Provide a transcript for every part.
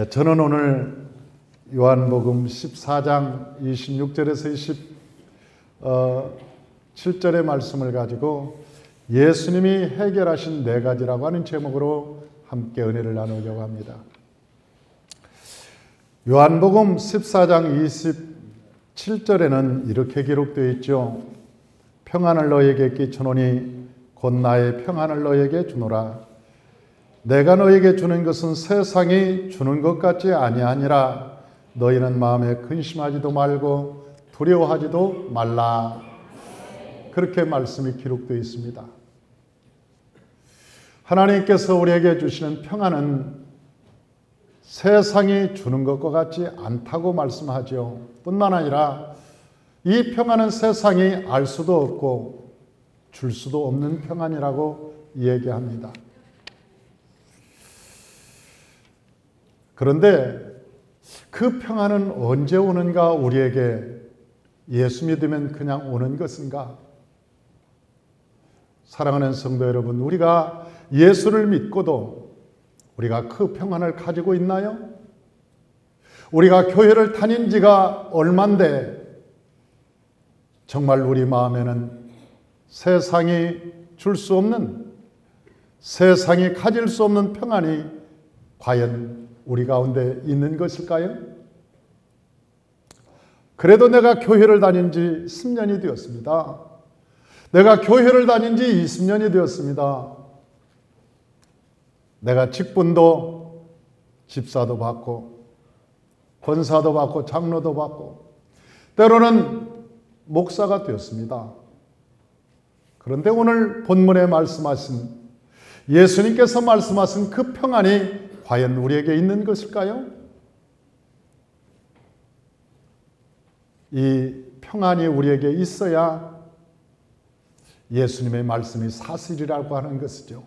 저는 오늘 요한복음 14장 26절에서 27절의 말씀을 가지고 예수님이 해결하신 네 가지라고 하는 제목으로 함께 은혜를 나누려고 합니다. 요한복음 14장 27절에는 이렇게 기록되어 있죠. 평안을 너에게 끼쳐노니 곧 나의 평안을 너에게 주노라. 내가 너에게 주는 것은 세상이 주는 것 같지 아니하니라. 너희는 마음에 근심하지도 말고 두려워하지도 말라. 그렇게 말씀이 기록되어 있습니다. 하나님께서 우리에게 주시는 평안은 세상이 주는 것과 같지 않다고 말씀하죠. 뿐만 아니라 이 평안은 세상이 알 수도 없고 줄 수도 없는 평안이라고 얘기합니다. 그런데 그 평안은 언제 오는가? 우리에게 예수 믿으면 그냥 오는 것인가? 사랑하는 성도 여러분, 우리가 예수를 믿고도 우리가 그 평안을 가지고 있나요? 우리가 교회를 다닌 지가 얼만데 정말 우리 마음에는 세상이 줄 수 없는, 세상이 가질 수 없는 평안이 과연 우리 가운데 있는 것일까요? 그래도 내가 교회를 다닌 지 10년이 되었습니다. 내가 교회를 다닌 지 20년이 되었습니다. 내가 직분도 집사도 받고 권사도 받고 장로도 받고 때로는 목사가 되었습니다. 그런데 오늘 본문에 말씀하신 예수님께서 말씀하신 그 평안이 과연 우리에게 있는 것일까요? 이 평안이 우리에게 있어야 예수님의 말씀이 사실이라고 하는 것이죠.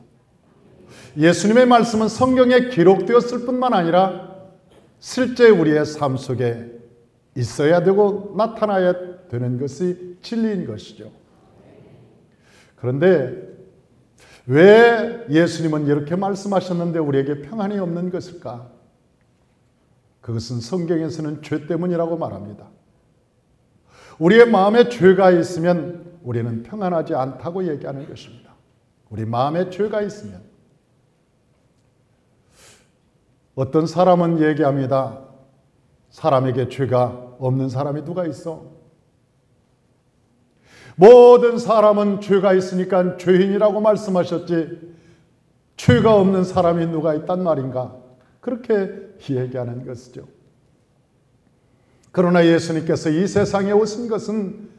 예수님의 말씀은 성경에 기록되었을 뿐만 아니라 실제 우리의 삶 속에 있어야 되고 나타나야 되는 것이 진리인 것이죠. 그런데 왜 예수님은 이렇게 말씀하셨는데 우리에게 평안이 없는 것일까? 그것은 성경에서는 죄 때문이라고 말합니다. 우리의 마음에 죄가 있으면 우리는 평안하지 않다고 얘기하는 것입니다. 우리 마음에 죄가 있으면. 어떤 사람은 얘기합니다. 사람에게 죄가 없는 사람이 누가 있어? 모든 사람은 죄가 있으니까 죄인이라고 말씀하셨지 죄가 없는 사람이 누가 있단 말인가? 그렇게 얘기하는 것이죠. 그러나 예수님께서 이 세상에 오신 것은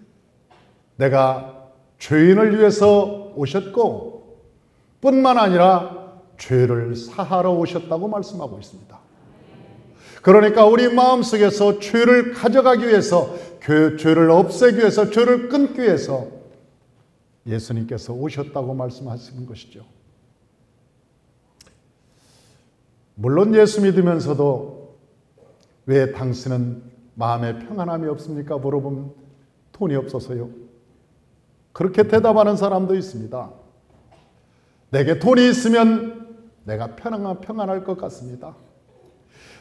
내가 죄인을 위해서 오셨고 뿐만 아니라 죄를 사하러 오셨다고 말씀하고 있습니다. 그러니까 우리 마음속에서 죄를 가져가기 위해서, 죄를 없애기 위해서, 죄를 끊기 위해서 예수님께서 오셨다고 말씀하시는 것이죠. 물론 예수 믿으면서도 왜 당신은 마음에 평안함이 없습니까? 물어보면 돈이 없어서요. 그렇게 대답하는 사람도 있습니다. 내게 돈이 있으면 내가 평안할 것 같습니다.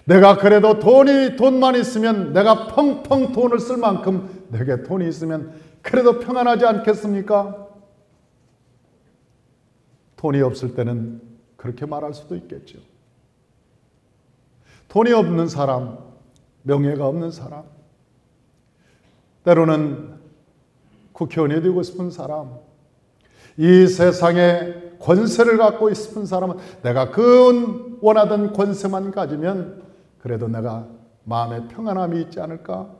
내가 그래도 돈만 있으면 내가 펑펑 돈을 쓸 만큼 내게 돈이 있으면 그래도 평안하지 않겠습니까? 돈이 없을 때는 그렇게 말할 수도 있겠죠. 돈이 없는 사람, 명예가 없는 사람, 때로는 국회의원이 되고 싶은 사람, 이 세상에 권세를 갖고 싶은 사람은 내가 그 원하던 권세만 가지면 그래도 내가 마음에 평안함이 있지 않을까?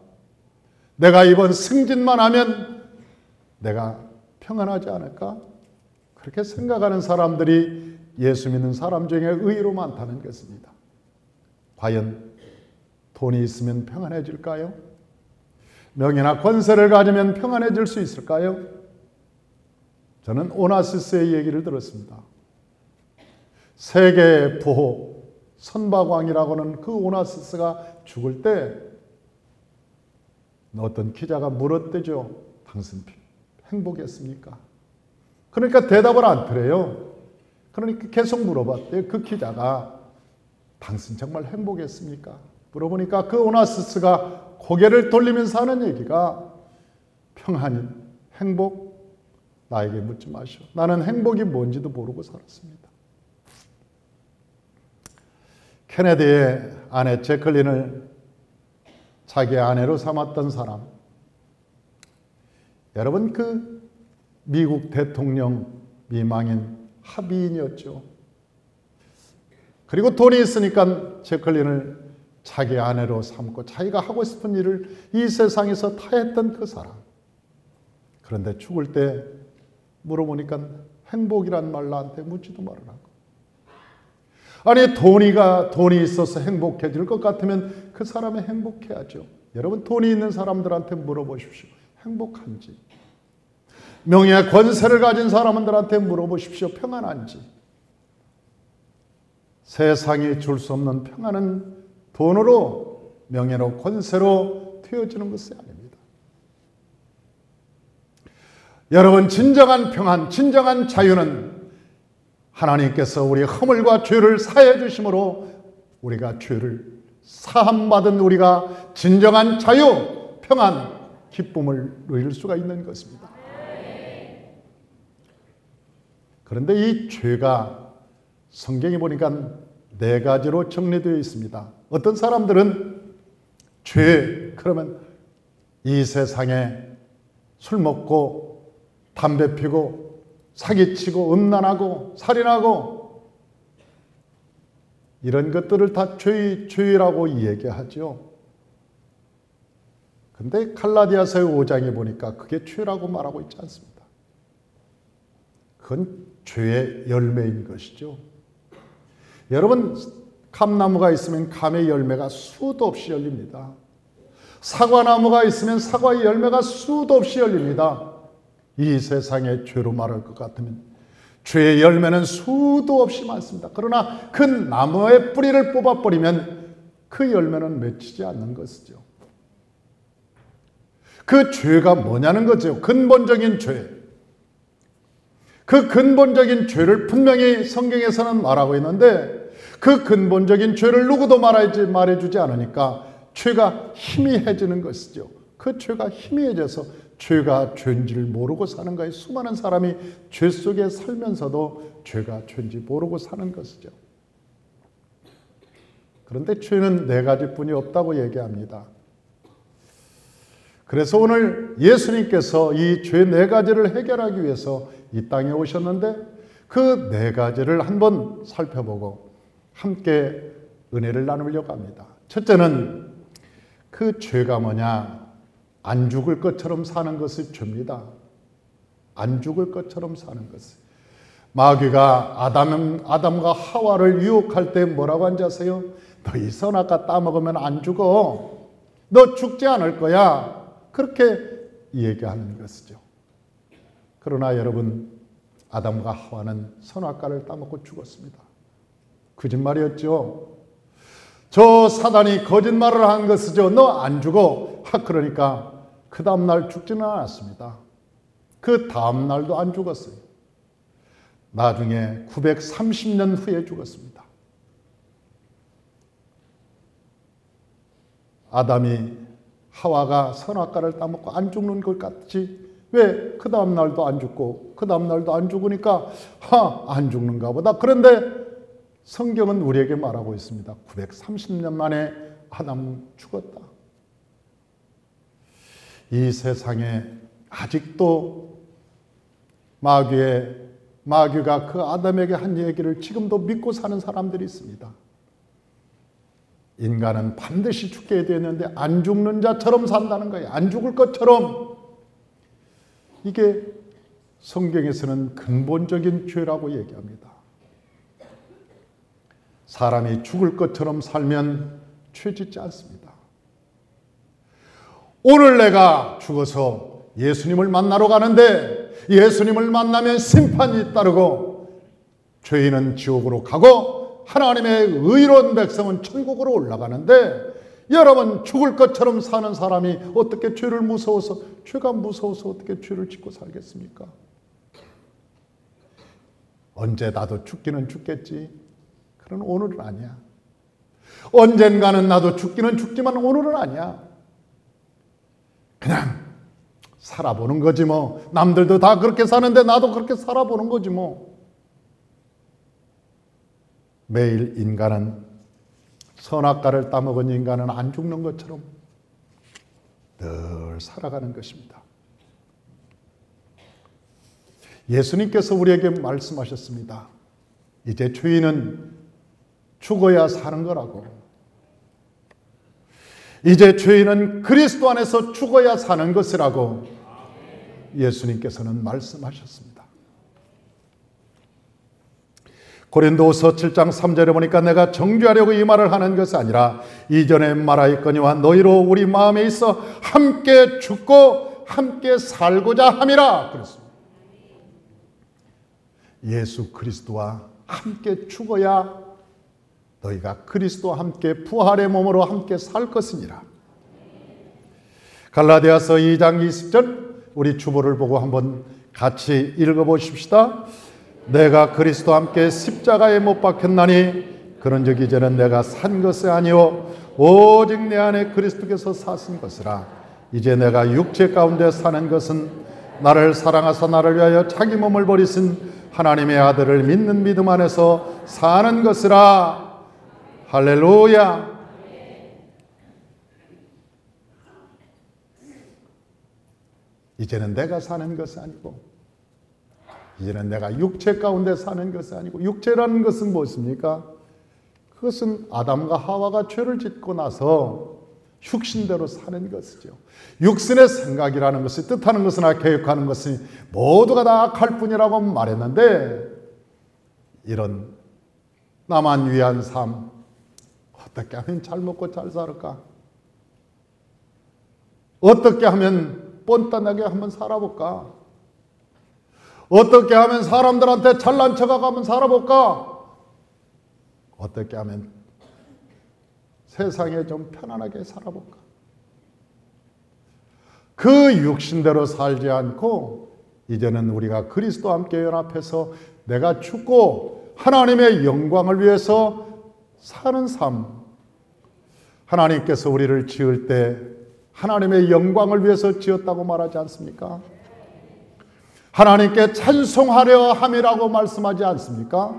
내가 이번 승진만 하면 내가 평안하지 않을까? 그렇게 생각하는 사람들이 예수 믿는 사람 중에 의외로 많다는 것입니다. 과연 돈이 있으면 평안해질까요? 명예나 권세를 가지면 평안해질 수 있을까요? 저는 오나시스의 얘기를 들었습니다. 세계 부호 선박왕이라고는 그 오나시스가 죽을 때 어떤 기자가 물었대죠. 당신 행복했습니까? 그러니까 대답을 안 드려요. 그러니까 계속 물어봤대요. 그 기자가 당신 정말 행복했습니까? 물어보니까 그 오나시스가 고개를 돌리면서 하는 얘기가 평안인 행복 나에게 묻지 마시오. 나는 행복이 뭔지도 모르고 살았습니다. 케네디의 아내 제클린을 자기 아내로 삼았던 사람. 여러분, 그 미국 대통령 미망인 합의인이었죠. 그리고 돈이 있으니까 제클린을 자기 아내로 삼고 자기가 하고 싶은 일을 이 세상에서 다 했던 그 사람. 그런데 죽을 때 물어보니까 행복이란 말 나한테 묻지도 말으라고. 아니, 돈이 있어서 행복해질 것 같으면 그 사람이 행복해야죠. 여러분, 돈이 있는 사람들한테 물어보십시오. 행복한지. 명예 권세를 가진 사람들한테 물어보십시오. 평안한지. 세상이 줄 수 없는 평안은 돈으로, 명예로, 권세로 되어지는 것이 아닙니다. 여러분, 진정한 평안, 진정한 자유는 하나님께서 우리의 허물과 죄를 사해 주심으로 우리가 죄를 사함받은 우리가 진정한 자유, 평안, 기쁨을 누릴 수가 있는 것입니다. 그런데 이 죄가 성경에 보니까 4가지로 정리되어 있습니다. 어떤 사람들은 죄, 그러면 이 세상에 술 먹고 담배 피고 사기치고 음란하고 살인하고 이런 것들을 다 죄라고 얘기하죠. 근데 갈라디아서 5장에 보니까 그게 죄라고 말하고 있지 않습니다. 그건 죄의 열매인 것이죠. 여러분, 감나무가 있으면 감의 열매가 수도 없이 열립니다. 사과나무가 있으면 사과의 열매가 수도 없이 열립니다. 이 세상에 죄로 말할 것 같으면 죄의 열매는 수도 없이 많습니다. 그러나 그 나무의 뿌리를 뽑아버리면 그 열매는 맺히지 않는 것이죠. 그 죄가 뭐냐는 거죠. 근본적인 죄. 그 근본적인 죄를 분명히 성경에서는 말하고 있는데 그 근본적인 죄를 누구도 말해주지 않으니까 죄가 희미해지는 것이죠. 그 죄가 희미해져서 죄가 죄인지를 모르고 사는 거예요. 수많은 사람이 죄 속에 살면서도 죄가 죄인지 모르고 사는 것이죠. 그런데 죄는 4가지뿐이 없다고 얘기합니다. 그래서 오늘 예수님께서 이 죄 4가지를 해결하기 위해서 이 땅에 오셨는데 그 4가지를 한번 살펴보고 함께 은혜를 나누려고 합니다. 첫째는 그 죄가 뭐냐? 안 죽을 것처럼 사는 것이 죄입니다. 안 죽을 것처럼 사는 것이. 마귀가 아담과 하와를 유혹할 때 뭐라고 한지 아세요? 너 이 선악과 따먹으면 안 죽어. 너 죽지 않을 거야. 그렇게 얘기하는 것이죠. 그러나 여러분, 아담과 하와는 선악과를 따먹고 죽었습니다. 거짓말이었죠. 저 사단이 거짓말을 한 것이죠. 너 안 죽어. 그러니까 그 다음날 죽지는 않았습니다. 그 다음날도 안 죽었어요. 나중에 930년 후에 죽었습니다. 아담이 하와가 선악과를 따먹고 안 죽는 것 같지? 왜 그 다음날도 안 죽고 그 다음날도 안 죽으니까 안 죽는가 보다. 그런데 성경은 우리에게 말하고 있습니다. 930년 만에 아담은 죽었다. 이 세상에 아직도 마귀가 그 아담에게 한 얘기를 지금도 믿고 사는 사람들이 있습니다. 인간은 반드시 죽게 되었는데 안 죽는 자처럼 산다는 거예요. 안 죽을 것처럼. 이게 성경에서는 근본적인 죄라고 얘기합니다. 사람이 죽을 것처럼 살면 죄 짓지 않습니다. 오늘 내가 죽어서 예수님을 만나러 가는데 예수님을 만나면 심판이 따르고 죄인은 지옥으로 가고 하나님의 의로운 백성은 천국으로 올라가는데 여러분, 죽을 것처럼 사는 사람이 어떻게 죄를 무서워서, 죄가 무서워서 어떻게 죄를 짓고 살겠습니까? 언제 나도 죽기는 죽겠지. 그런 오늘은 아니야. 언젠가는 나도 죽기는 죽지만 오늘은 아니야. 그냥 살아보는 거지 뭐. 남들도 다 그렇게 사는데 나도 그렇게 살아보는 거지 뭐. 매일 인간은 선악과를 따먹은 인간은 안 죽는 것처럼 늘 살아가는 것입니다. 예수님께서 우리에게 말씀하셨습니다. 이제 죄인은 죽어야 사는 거라고. 이제 죄인은 그리스도 안에서 죽어야 사는 것이라고 예수님께서는 말씀하셨습니다. 고린도후서 7장 3절에 보니까 내가 정죄하려고 이 말을 하는 것이 아니라 이전에 말하였거니와 너희로 우리 마음에 있어 함께 죽고 함께 살고자 함이라 그랬습니다. 예수 그리스도와 함께 죽어야 너희가 그리스도와 함께 부활의 몸으로 함께 살 것이니라. 갈라디아서 2장 20절 우리 주보를 보고 한번 같이 읽어보십시다. 내가 그리스도와 함께 십자가에 못 박혔나니 그런즉 이제는 내가 산 것이 아니요 오직 내 안에 그리스도께서 사신 것이라. 이제 내가 육체 가운데 사는 것은 나를 사랑하사 나를 위하여 자기 몸을 버리신 하나님의 아들을 믿는 믿음 안에서 사는 것이라. 할렐루야. 이제는 내가 사는 것이 아니고 이제는 내가 육체 가운데 사는 것이 아니고, 육체라는 것은 무엇입니까? 그것은 아담과 하와가 죄를 짓고 나서 육신대로 사는 것이죠. 육신의 생각이라는 것이 뜻하는 것이나 계획하는 것이 모두가 다 악할 뿐이라고 말했는데, 이런 나만 위한 삶, 어떻게 하면 잘 먹고 잘 살을까? 어떻게 하면 뻔뻔하게 한번 살아볼까? 어떻게 하면 사람들한테 잘난 척하고 한번 살아볼까? 어떻게 하면 세상에 좀 편안하게 살아볼까? 그 육신대로 살지 않고 이제는 우리가 그리스도와 함께 연합해서 내가 죽고 하나님의 영광을 위해서 사는 삶. 하나님께서 우리를 지을 때 하나님의 영광을 위해서 지었다고 말하지 않습니까? 하나님께 찬송하려 함이라고 말씀하지 않습니까?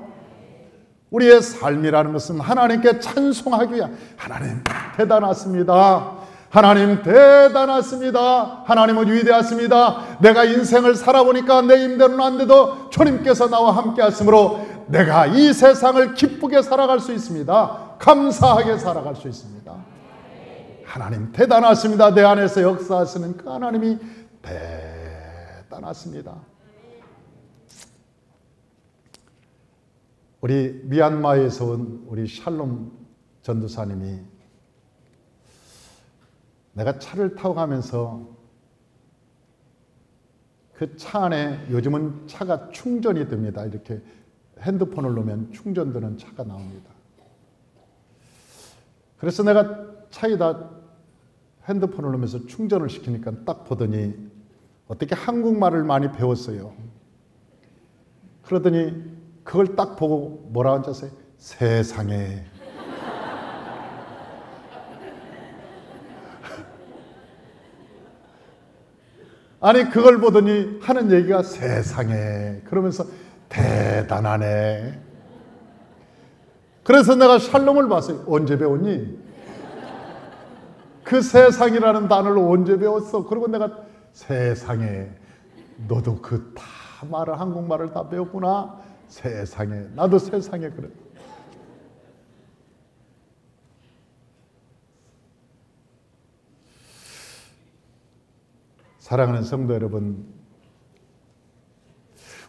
우리의 삶이라는 것은 하나님께 찬송하기 위한, 하나님 대단하십니다. 하나님 대단하십니다. 하나님은 위대하십니다. 내가 인생을 살아보니까 내 힘대로는 안 돼도 주님께서 나와 함께 하심으로 내가 이 세상을 기쁘게 살아갈 수 있습니다. 감사하게 살아갈 수 있습니다. 하나님 대단하십니다. 내 안에서 역사하시는 그 하나님이 대단하십니다. 우리 미얀마에서 온 우리 샬롬 전도사님이 내가 차를 타고 가면서 그 차 안에 요즘은 차가 충전이 됩니다. 이렇게 핸드폰을 놓으면 충전되는 차가 나옵니다. 그래서 내가 차에다 핸드폰을 놓으면서 충전을 시키니까 딱 보더니 어떻게 한국말을 많이 배웠어요. 그러더니 그걸 딱 보고 뭐라고 앉았어요? 세상에. 아니 그걸 보더니 하는 얘기가 세상에. 그러면서 대단하네. 그래서 내가 샬롬을 봤어요. 언제 배웠니? 그 세상이라는 단어를 언제 배웠어? 그리고 내가 세상에 너도 그 다 말을 한국말을 다 배웠구나. 세상에. 나도 세상에 그래. 사랑하는 성도 여러분,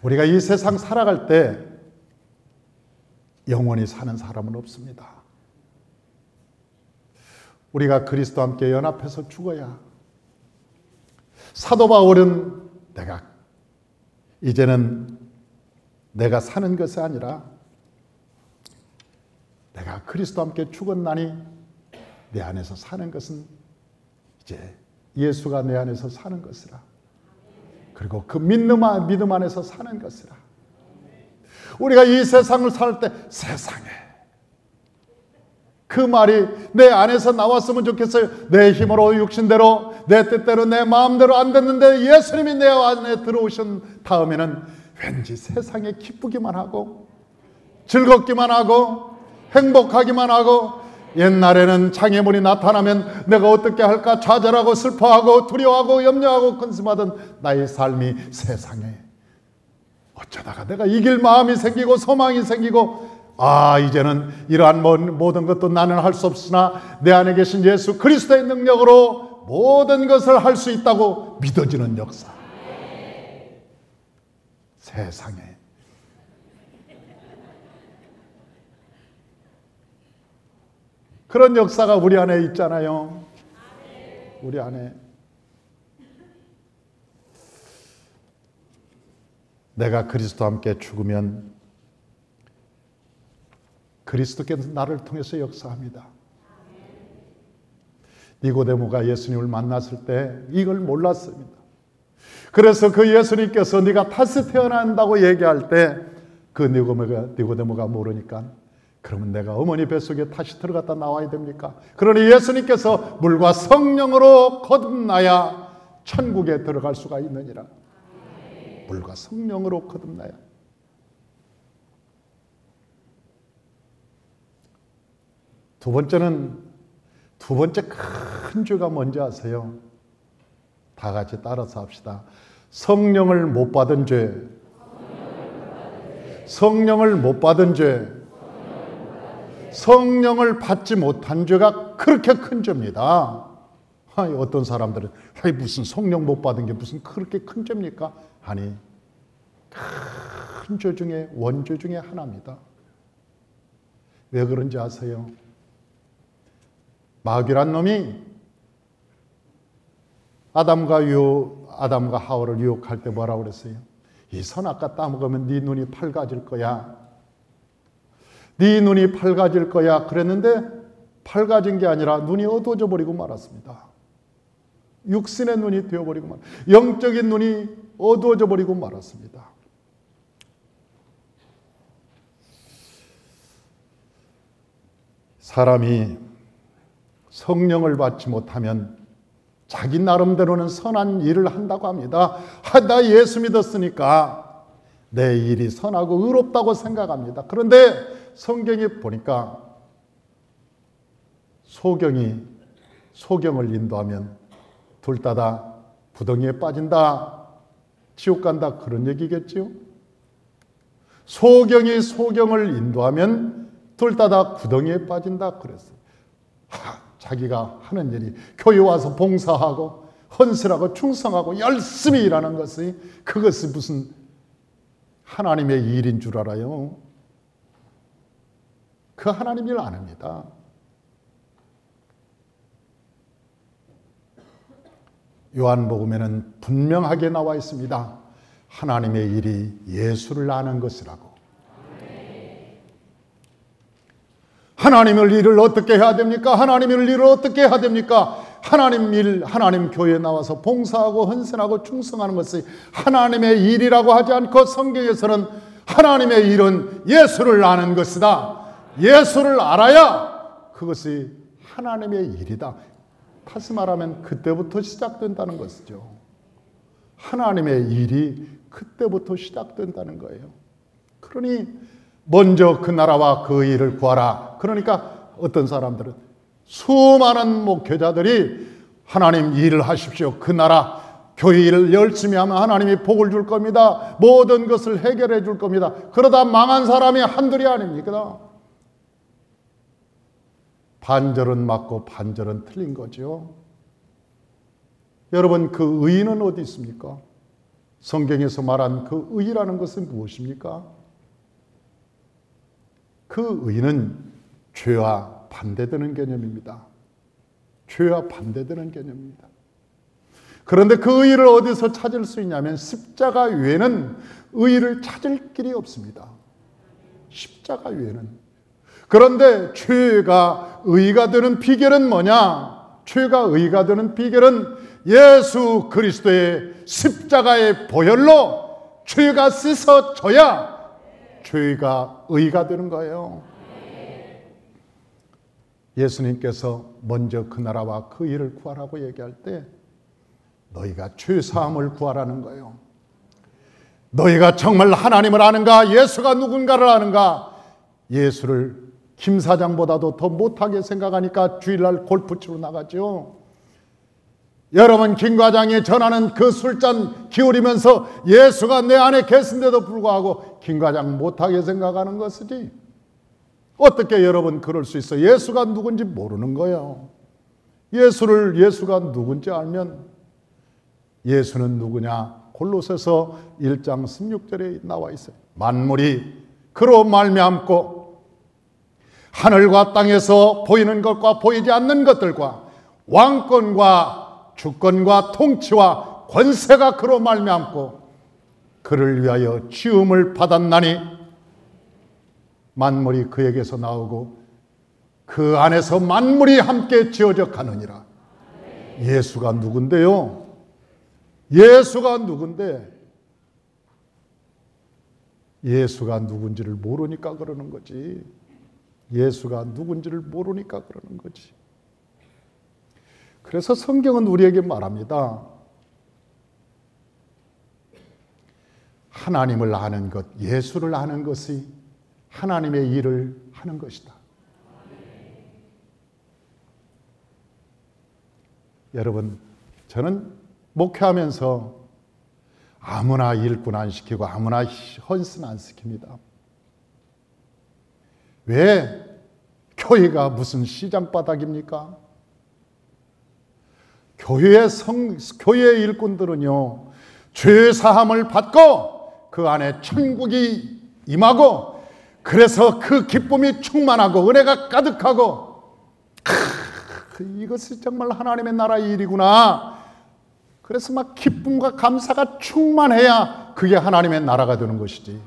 우리가 이 세상 살아갈 때 영원히 사는 사람은 없습니다. 우리가 그리스도와 함께 연합해서 죽어야. 사도 바울은 이제는 내가 사는 것이 아니라 내가 그리스도와 함께 죽었나니 내 안에서 사는 것은 이제 예수가 내 안에서 사는 것이라. 그리고 그 믿음 안에서 사는 것이라. 우리가 이 세상을 살 때 세상에 그 말이 내 안에서 나왔으면 좋겠어요. 내 힘으로 육신대로 내 뜻대로 내 마음대로 안 됐는데 예수님이 내 안에 들어오신 다음에는 왠지 세상에 기쁘기만 하고 즐겁기만 하고 행복하기만 하고, 옛날에는 장애물이 나타나면 내가 어떻게 할까 좌절하고 슬퍼하고 두려워하고 염려하고 근심하던 나의 삶이 세상에 어쩌다가 내가 이길 마음이 생기고 소망이 생기고, 이제는 이러한 모든 것도 나는 할 수 없으나 내 안에 계신 예수 그리스도의 능력으로 모든 것을 할 수 있다고 믿어지는 역사. 세상에 그런 역사가 우리 안에 있잖아요. 우리 안에. 내가 그리스도와 함께 죽으면 그리스도께서 나를 통해서 역사합니다. 니고데모가 예수님을 만났을 때 이걸 몰랐습니다. 그래서 그 예수님께서 네가 다시 태어난다고 얘기할 때 그 니고데모가 모르니까, 그러면 내가 어머니 뱃속에 다시 들어갔다 나와야 됩니까? 그러니 예수님께서 물과 성령으로 거듭나야 천국에 들어갈 수가 있느니라. 물과 성령으로 거듭나야. 두 번째 큰 죄가 뭔지 아세요? 다 같이 따라서 합시다. 성령을 못 받은 죄. 성령을 못 받은 죄. 성령을 받지 못한 죄가 그렇게 큰 죄입니다. 어떤 사람들은 무슨 성령 못 받은 게 무슨 그렇게 큰 죄입니까? 아니, 큰 죄 중에 원죄 중에 하나입니다. 왜 그런지 아세요? 마귀란 놈이 아담과 하와를 유혹할 때 뭐라고 그랬어요? 이 선악과 따먹으면 네 눈이 밝아질 거야. 네 눈이 밝아질 거야. 그랬는데 밝아진 게 아니라 눈이 어두워져 버리고 말았습니다. 육신의 눈이 되어버리고 영적인 눈이 어두워져 버리고 말았습니다. 사람이 성령을 받지 못하면 자기 나름대로는 선한 일을 한다고 합니다. 나 예수 믿었으니까 내 일이 선하고 의롭다고 생각합니다. 그런데 성경에 보니까 소경을 인도하면 둘 다 구덩이에 빠진다, 지옥 간다, 그런 얘기겠지요. 소경을 인도하면 둘 다 구덩이에 빠진다 그랬어요. 자기가 하는 일이 교회 와서 봉사하고 헌신하고 충성하고 열심히 일하는 것이, 그것이 무슨 하나님의 일인 줄 알아요? 그 하나님 일 안 합니다. 요한복음에는 분명하게 나와 있습니다. 하나님의 일이 예수를 아는 것이라고. 하나님의 일을 어떻게 해야 됩니까? 하나님의 일을 어떻게 해야 됩니까? 하나님 교회에 나와서 봉사하고 헌신하고 충성하는 것이 하나님의 일이라고 하지 않고, 성경에서는 하나님의 일은 예수를 아는 것이다. 예수를 알아야 그것이 하나님의 일이다. 다시 말하면 그때부터 시작된다는 것이죠. 하나님의 일이 그때부터 시작된다는 거예요. 그러니 먼저 그 나라와 그 일을 구하라. 그러니까 어떤 사람들은, 수많은 목회자들이 하나님 일을 하십시오. 그 나라 교회 일을 열심히 하면 하나님이 복을 줄 겁니다. 모든 것을 해결해 줄 겁니다. 그러다 망한 사람이 한둘이 아닙니까? 반절은 맞고 반절은 틀린 거죠. 여러분, 그 의는 어디 있습니까? 성경에서 말한 그 의라는 것은 무엇입니까? 그 의는 죄와 반대되는 개념입니다. 죄와 반대되는 개념입니다. 그런데 그 의를 어디서 찾을 수 있냐면, 십자가 외에는 의를 찾을 길이 없습니다. 십자가 외에는. 그런데 죄가 의가 되는 비결은 뭐냐? 죄가 의가 되는 비결은 예수 그리스도의 십자가의 보혈로 죄가 씻어져야 죄가 의가 되는 거예요. 예수님께서 먼저 그 나라와 그 일을 구하라고 얘기할 때 너희가 죄사함을 구하라는 거예요. 너희가 정말 하나님을 아는가? 예수가 누군가를 아는가? 예수를 김 사장보다도 더 못하게 생각하니까 주일날 골프 치러 나가죠. 여러분, 김 과장이 전하는 그 술잔 기울이면서 예수가 내 안에 계신데도 불구하고 김 과장 못하게 생각하는 것이지. 어떻게 여러분 그럴 수 있어요? 예수가 누군지 모르는 거예요. 예수가 누군지 알면 예수는 누구냐? 골로새서 1장 16절에 나와 있어요. 만물이 그로 말미암고 하늘과 땅에서 보이는 것과 보이지 않는 것들과 왕권과 주권과 통치와 권세가 그로 말미암고 그를 위하여 지음을 받았나니 만물이 그에게서 나오고 그 안에서 만물이 함께 지어져 가느니라. 예수가 누군데요? 예수가 누군데? 예수가 누군지를 모르니까 그러는 거지. 예수가 누군지를 모르니까 그러는 거지. 그래서 성경은 우리에게 말합니다. 하나님을 아는 것, 예수를 아는 것이 하나님의 일을 하는 것이다. 여러분, 저는 목회하면서 아무나 일꾼 안 시키고 아무나 헌신 안 시킵니다. 왜? 교회가 무슨 시장바닥입니까? 교회의 일꾼들은요, 죄사함을 받고 그 안에 천국이 임하고 그래서 그 기쁨이 충만하고 은혜가 가득하고 이것이 정말 하나님의 나라의 일이구나. 그래서 막 기쁨과 감사가 충만해야 그게 하나님의 나라가 되는 것이지.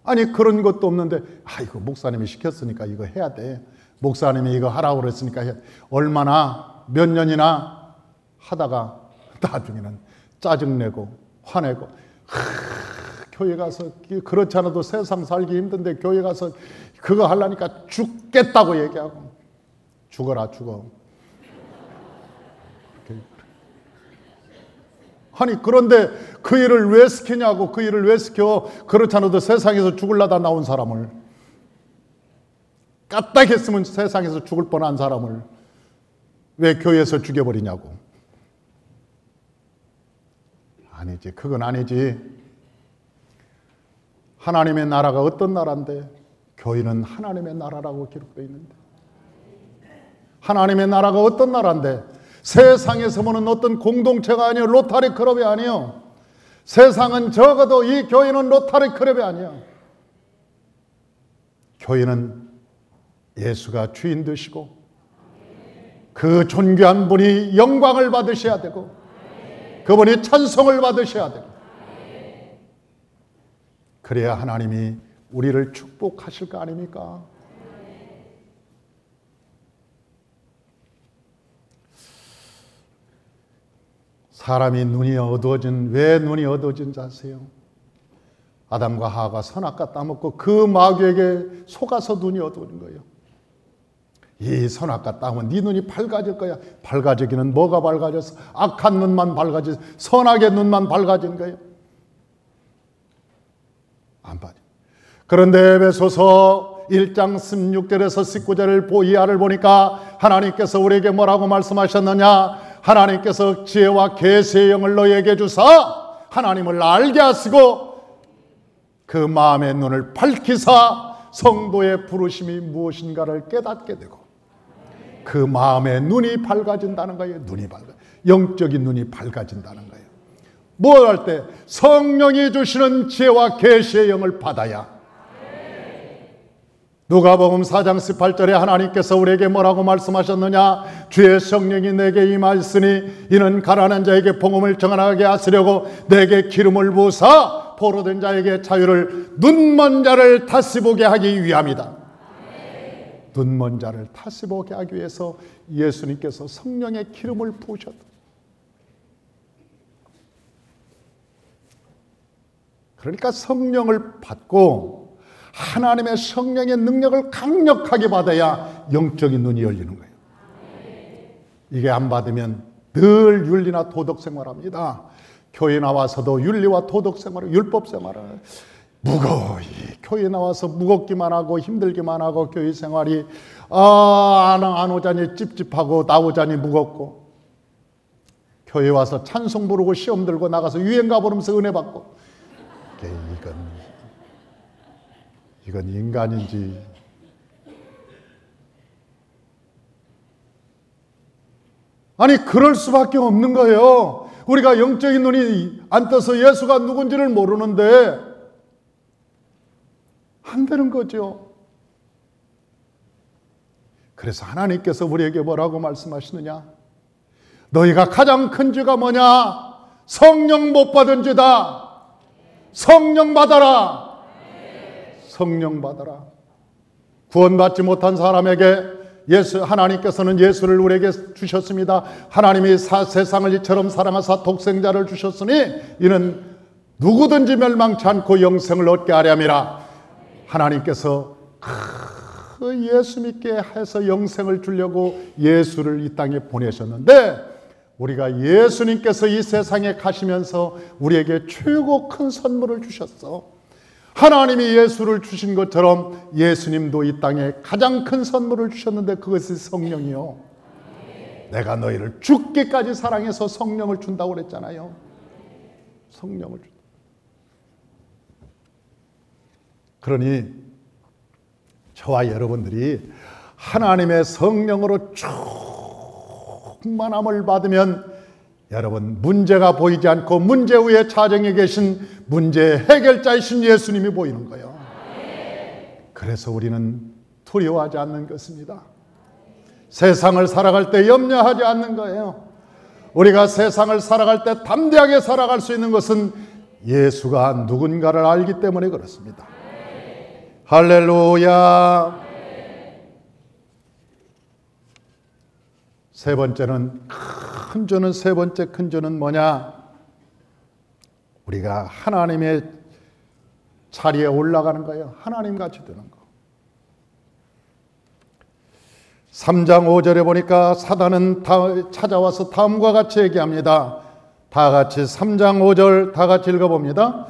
아니 그런 것도 없는데 이거 목사님이 시켰으니까 이거 해야 돼. 목사님이 이거 하라고 그랬으니까 해. 얼마나 몇 년이나 하다가 나중에는 짜증내고 화내고 교회 가서 그렇지 않아도 세상 살기 힘든데 교회 가서 그거 하려니까 죽겠다고 얘기하고 죽어라 죽어. 아니 그런데 그 일을 왜 시키냐고. 그 일을 왜 시켜. 그렇지 않아도 세상에서 죽을라다 나온 사람을, 까딱했으면 세상에서 죽을 뻔한 사람을 왜 교회에서 죽여버리냐고. 아니지, 그건 아니지. 하나님의 나라가 어떤 나라인데? 교회는 하나님의 나라라고 기록되어 있는데. 하나님의 나라가 어떤 나라인데? 세상에서 보는 어떤 공동체가 아니에요. 로타리 클럽이 아니에요. 세상은 적어도 이 교회는 로타리 클럽이 아니에요. 교회는 예수가 주인 되시고 그 존귀한 분이 영광을 받으셔야 되고 그분이 찬송을 받으셔야 되고 그래야 하나님이 우리를 축복하실 거 아닙니까? 사람이 왜 눈이 어두워진지 아세요? 아담과 하와가 선악과 따먹고 그 마귀에게 속아서 눈이 어두워진 거예요. 이 선악과 따면 네 눈이 밝아질 거야. 밝아지기는 뭐가 밝아졌어? 악한 눈만 밝아지, 선악의 눈만 밝아진 거예요. 안 빠져. 그런데 에베소서 1장 16절에서 19절을 이하를 보니까 하나님께서 우리에게 뭐라고 말씀하셨느냐? 하나님께서 지혜와 계시의 영을 너희에게 주사 하나님을 알게 하시고 그 마음의 눈을 밝히사 성도의 부르심이 무엇인가를 깨닫게 되고 그 마음의 눈이 밝아진다는 거예요. 눈이 밝아, 영적인 눈이 밝아진다는 거예요. 뭘 할 때? 성령이 주시는 지혜와 계시의 영을 받아야. 누가복음 4장 18절에 하나님께서 우리에게 뭐라고 말씀하셨느냐? 주의 성령이 내게 임하였으니 이는 가난한 자에게 복음을 전하게 하시려고 내게 기름을 부으사 포로된 자에게 자유를, 눈먼 자를 다시 보게 하기 위함이다. 눈먼 자를 다시 보게 하기 위해서 예수님께서 성령의 기름을 부으셨다. 그러니까 성령을 받고 하나님의 성령의 능력을 강력하게 받아야 영적인 눈이 열리는 거예요. 이게 안 받으면 늘 윤리나 도덕 생활합니다. 교회 나와서도 윤리와 도덕 생활을, 율법 생활을 무거워. 교회 나와서 무겁기만 하고 힘들기만 하고 교회 생활이 안 오자니 찝찝하고 나오자니 무겁고, 교회 와서 찬송 부르고 시험 들고 나가서 유행가 부르면서 은혜 받고, 이건 인간인지. 아니 그럴 수밖에 없는 거예요. 우리가 영적인 눈이 안 떠서 예수가 누군지를 모르는데 안 되는 거죠. 그래서 하나님께서 우리에게 뭐라고 말씀하시느냐? 너희가 가장 큰 죄가 뭐냐? 성령 못 받은 죄다. 성령 받아라. 성령 받아라. 구원받지 못한 사람에게 하나님께서는 예수를 우리에게 주셨습니다. 하나님이 세상을 이처럼 사랑하사 독생자를 주셨으니 이는 누구든지 멸망치 않고 영생을 얻게 하려니라. 하나님께서 예수 믿게 해서 영생을 주려고 예수를 이 땅에 보내셨는데, 우리가 예수님께서 이 세상에 가시면서 우리에게 최고 큰 선물을 주셨어. 하나님이 예수를 주신 것처럼 예수님도 이 땅에 가장 큰 선물을 주셨는데 그것이 성령이요. 내가 너희를 죽기까지 사랑해서 성령을 준다고 그랬잖아요. 성령을 준다. 그러니 저와 여러분들이 하나님의 성령으로 충만함을 받으면 여러분 문제가 보이지 않고 문제 위에 차정해 계신 문제 해결자이신 예수님이 보이는 거예요. 그래서 우리는 두려워하지 않는 것입니다. 세상을 살아갈 때 염려하지 않는 거예요. 우리가 세상을 살아갈 때 담대하게 살아갈 수 있는 것은 예수가 누군가를 알기 때문에 그렇습니다. 할렐루야. 세 번째는 세 번째 큰 죄는 뭐냐? 우리가 하나님의 자리에 올라가는 거예요. 하나님같이 되는 거. 3장 5절에 보니까 사단은 찾아와서 다음과 같이 얘기합니다. 다 같이 3장 5절 다 같이 읽어봅니다.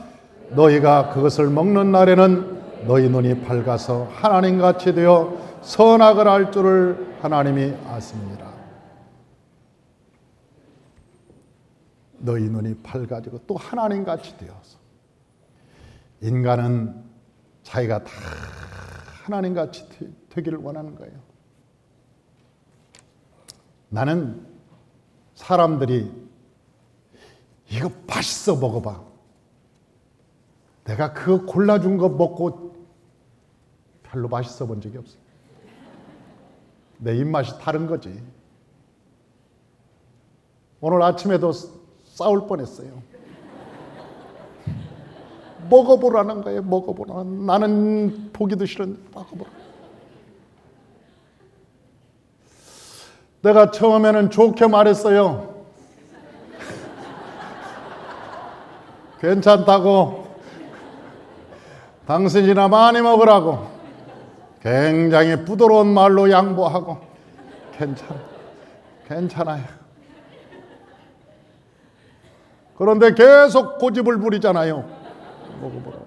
너희가 그것을 먹는 날에는 너희 눈이 밝아서 하나님같이 되어 선악을 알 줄을 하나님이 아십니다. 너희 눈이 밝아지고 또 하나님같이 되어서. 인간은 자기가 다 하나님같이 되기를 원하는 거예요. 나는 사람들이 이거 맛있어 먹어봐. 내가 그거 골라준 거 먹고 별로 맛있어 본 적이 없어요. 내 입맛이 다른 거지. 오늘 아침에도 싸울 뻔했어요. 먹어보라는 거예요. 먹어보라. 나는 보기도 싫은데 먹어보라. 내가 처음에는 좋게 말했어요. 괜찮다고. 당신이나 많이 먹으라고. 굉장히 부드러운 말로 양보하고. 괜찮아요. 그런데 계속 고집을 부리잖아요. 먹어보라.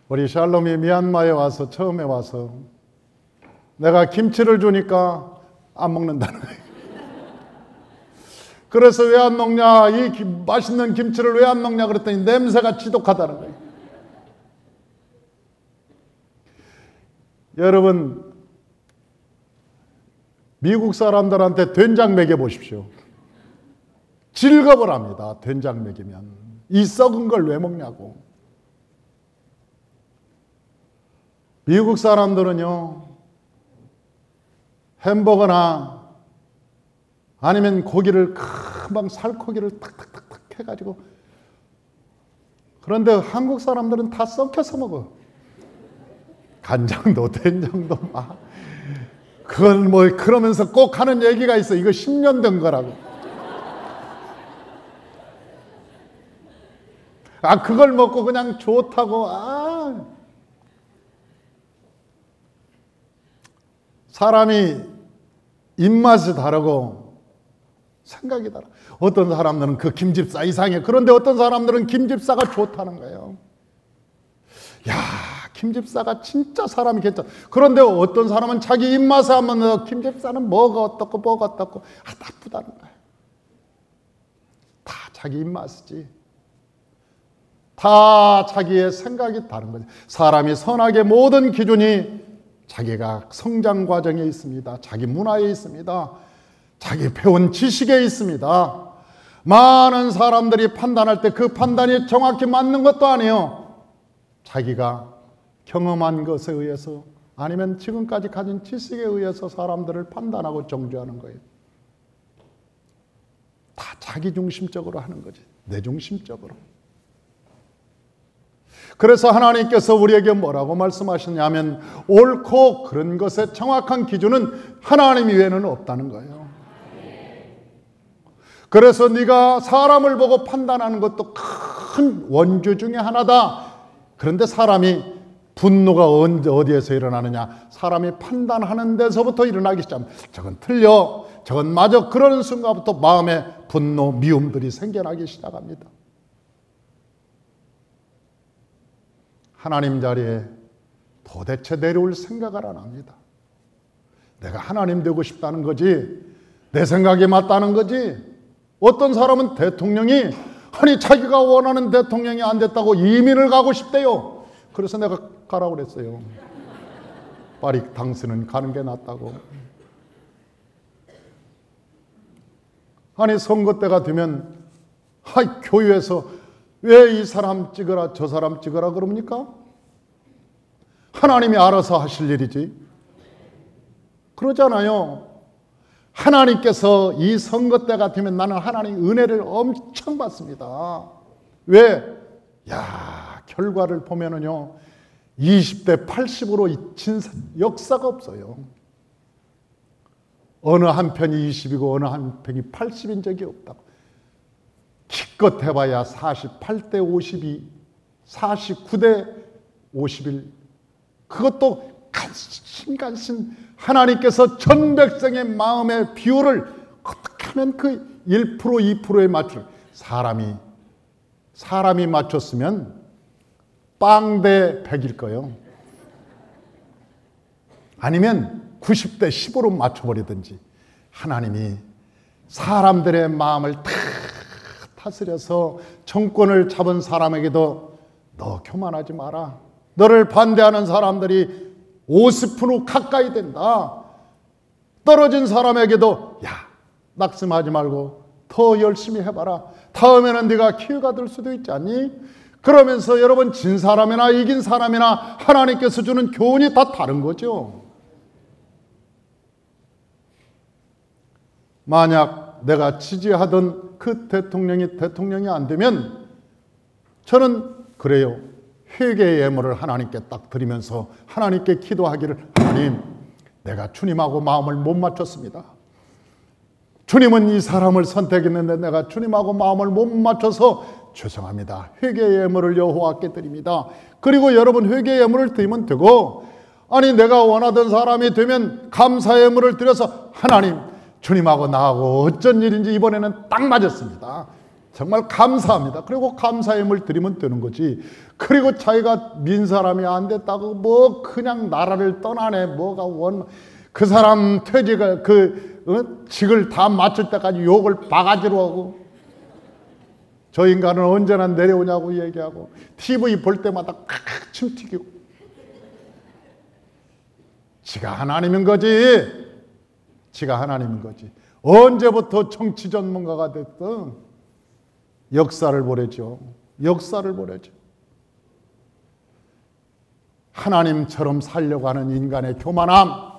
우리 샬롬이 미얀마에 와서 처음에 와서 내가 김치를 주니까 안 먹는다는 거예요. 그래서 왜 안 먹냐? 이 맛있는 김치를 왜 안 먹냐 그랬더니 냄새가 지독하다는 거예요. 여러분, 미국 사람들한테 된장 먹여보십시오. 질겁을 합니다. 된장 먹이면. 이 썩은 걸 왜 먹냐고. 미국 사람들은요, 햄버거나 아니면 고기를 금방 살코기를 탁탁탁탁 해가지고, 그런데 한국 사람들은 다 썩혀서 먹어. 간장도 된장도 막. 그건 뭐 그러면서 꼭 하는 얘기가 있어. 이거 10년 된 거라고. 그걸 먹고 그냥 좋다고. 사람이 입맛이 다르고 생각이 달라. 어떤 사람들은 그 김집사 이상해. 그런데 어떤 사람들은 김집사가 좋다는 거예요. 야, 김집사가 진짜 사람이 괜찮아. 그런데 어떤 사람은 자기 입맛에 한번 김집사는 뭐가 어떻고 뭐가 어떻고 나쁘다는 거예요. 다 자기 입맛이지. 다 자기의 생각이 다른 거죠. 사람이 선악의 모든 기준이 자기가 성장 과정에 있습니다. 자기 문화에 있습니다. 자기 배운 지식에 있습니다. 많은 사람들이 판단할 때 그 판단이 정확히 맞는 것도 아니에요. 자기가 경험한 것에 의해서 아니면 지금까지 가진 지식에 의해서 사람들을 판단하고 정죄하는 거예요. 다 자기중심적으로 하는 거지. 내중심적으로. 그래서 하나님께서 우리에게 뭐라고 말씀하셨냐면 옳고 그런 것의 정확한 기준은 하나님 이외에는 없다는 거예요. 그래서 네가 사람을 보고 판단하는 것도 큰 원죄 중에 하나다. 그런데 사람이 분노가 어디에서 일어나느냐? 사람이 판단하는 데서부터 일어나기 시작합니다. 저건 틀려, 저건 맞아. 그러는 순간부터 마음에 분노, 미움들이 생겨나기 시작합니다. 하나님 자리에 도대체 내려올 생각을 안 합니다. 내가 하나님 되고 싶다는 거지, 내 생각에 맞다는 거지. 어떤 사람은 대통령이 자기가 원하는 대통령이 안 됐다고 이민을 가고 싶대요. 그래서 내가 가라고 그랬어요. 빨리 당신은 가는 게 낫다고. 선거 때가 되면 교회에서 왜 이 사람 찍어라 저 사람 찍어라 그럽니까? 하나님이 알아서 하실 일이지. 그러잖아요. 하나님께서 이 선거 때가 되면 나는 하나님 은혜를 엄청 받습니다. 왜? 결과를 보면은요, 20대 80으로 진 역사가 없어요. 어느 한 편이 20이고 어느 한 편이 80인 적이 없다고. 기껏 해봐야 48대 52, 49대 51. 그것도 간신간신 하나님께서 전 백성의 마음의 비율을 어떻게 하면 그 1%, 2%에 맞출. 사람이 맞췄으면 빵대 100일 거예요. 아니면 90대 10으로 맞춰버리든지. 하나님이 사람들의 마음을 다 다스려서 정권을 잡은 사람에게도 너 교만하지 마라. 너를 반대하는 사람들이 50% 가까이 된다. 떨어진 사람에게도 낙심하지 말고 더 열심히 해봐라. 다음에는 네가 기회가 될 수도 있지 않니? 그러면서 여러분, 진 사람이나 이긴 사람이나 하나님께서 주는 교훈이 다 다른 거죠. 만약 내가 지지하던 그 대통령이 안 되면 저는 그래요. 회개의 예물을 하나님께 딱 드리면서 하나님께 기도하기를, 하나님, 내가 주님하고 마음을 못 맞췄습니다. 주님은 이 사람을 선택했는데 내가 주님하고 마음을 못 맞춰서 죄송합니다. 회개의 예물을 여호와께 드립니다. 그리고 여러분, 회개의 예물을 드리면 되고, 내가 원하던 사람이 되면 감사의 예물을 드려서 하나님, 주님하고 나하고 어쩐 일인지 이번에는 딱 맞았습니다. 정말 감사합니다. 그리고 감사의 예물 드리면 되는 거지. 그리고 자기가 민 사람이 안 됐다고 그냥 나라를 떠나네. 그 사람 퇴직을 직을 다 마칠 때까지 욕을 바가지로 하고, 저 인간은 언제나 내려오냐고 얘기하고, TV 볼 때마다 침 튀기고. 지가 하나님인 거지. 지가 하나님인 거지. 언제부터 정치 전문가가 됐든 역사를 보내죠. 역사를 보내죠. 하나님처럼 살려고 하는 인간의 교만함,